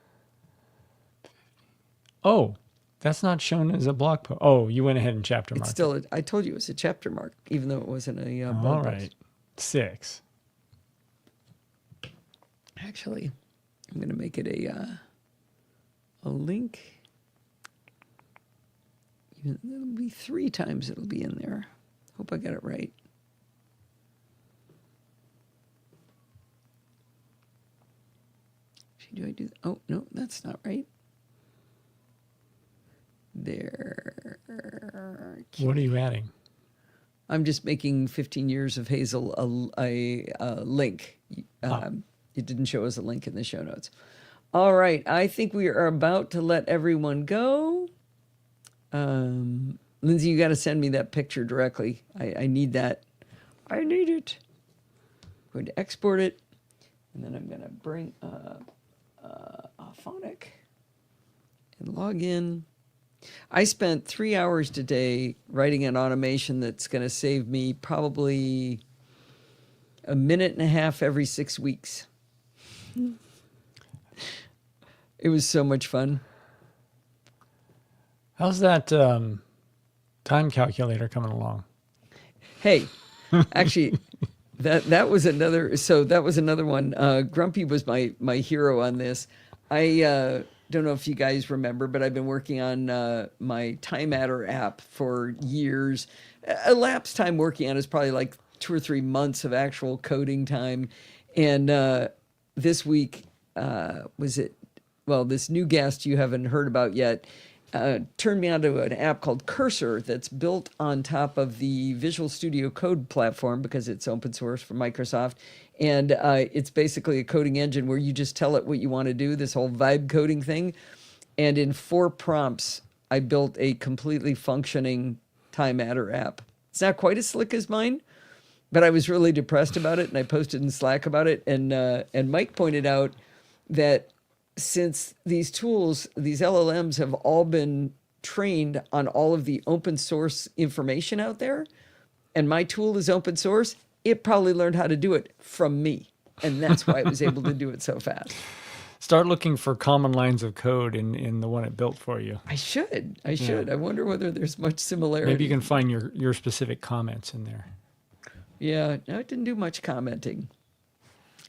Oh, that's not shown as a blog post. Oh, you went ahead and chapter It's marked. still, I told you it was a chapter mark, even though it wasn't a All blog right. post. 6. Actually, I'm going to make it a link. It'll be 3 times it'll be in there. Hope I got it right. Do I do that? Oh, no, that's not right. There. What are you adding? I'm just making 15 Years of Hazel a link. It didn't show as a link in the show notes. All right. I think we are about to let everyone go. Lindsay, you got to send me that picture directly. I need that. I need it. I'm going to export it. And then I'm going to bring up Phonic and log in. I spent 3 hours today writing an automation that's going to save me probably a minute and a half every 6 weeks. It was so much fun. How's that time calculator coming along? Hey, actually, that was another. So that was another one. Grumpy was my hero on this. I don't know if you guys remember, but I've been working on my Time Adder app for years. Elapsed time working on it is probably like 2 or 3 months of actual coding time, and this week was it? Well, this new guest you haven't heard about yet turned me onto an app called Cursor that's built on top of the Visual Studio Code platform because it's open source from Microsoft. And it's basically a coding engine where you just tell it what you want to do, this whole vibe coding thing. And in 4 prompts, I built a completely functioning Time Adder app. It's not quite as slick as mine, but I was really depressed about it, and I posted in Slack about it. And Mike pointed out that since these tools, these LLMs have all been trained on all of the open source information out there, and my tool is open source, it probably learned how to do it from me. And that's why it was able to do it so fast. Start looking for common lines of code in the one it built for you. I should. I wonder whether there's much similarity. Maybe you can find your specific comments in there. Yeah, no, it didn't do much commenting.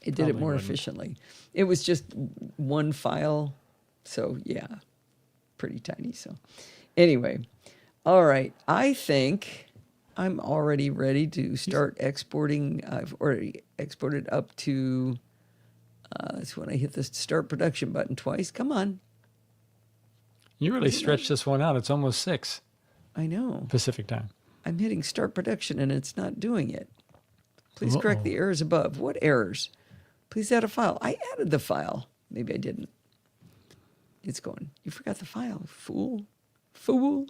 It did it Probably more wouldn't. efficiently. It was just one file. So, yeah, pretty tiny. So, anyway, all right. I think I'm already ready to start exporting. I've already exported up to, that's when I hit the start production button twice. Come on. You really stretched this one out. It's almost 6 I know. Pacific time. I'm hitting start production and it's not doing it. Please correct the errors above. What errors? Please add a file. I added the file. Maybe I didn't. It's going. You forgot the file. Fool. Fool.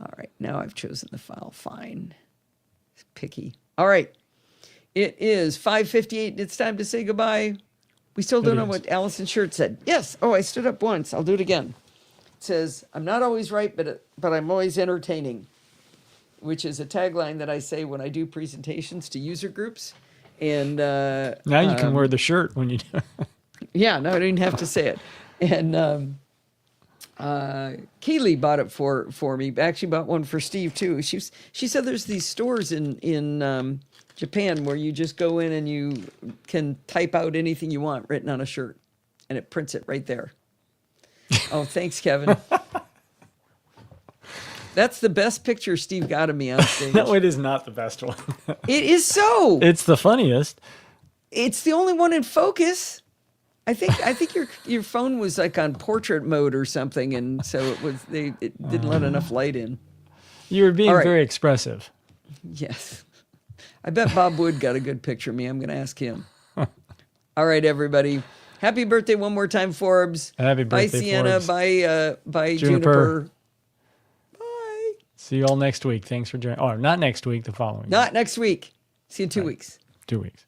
All right. Now I've chosen the file. Fine. It's picky. All right. It is 5:58. It's time to say goodbye. We still don't know what Allison Shirt said. Yes. Oh, I stood up once. I'll do it again. It says, I'm not always right, but I'm always entertaining, which is a tagline that I say when I do presentations to user groups. And Now you can wear the shirt when you do. yeah, no, I didn't have to say it. And Keely bought it for me. Actually, bought one for Steve too. She said there's these stores in Japan where you just go in and you can type out anything you want written on a shirt, and it prints it right there. Oh, thanks, Kevin. That's the best picture Steve got of me on stage. No, it is not the best one. It is so. It's the funniest. It's the only one in focus. I think your phone was like on portrait mode or something, and so it didn't let enough light in. You were being All right. very expressive. Yes. I bet Bob Wood got a good picture of me. I'm going to ask him. All right, everybody. Happy birthday one more time, Forbes. Happy Bye, birthday, Sienna. Forbes. Bye, Juniper. Juniper. Bye. See you all next week. Thanks for joining. Oh, not next week, the following. Not next week. See you in 2 weeks. 2 weeks.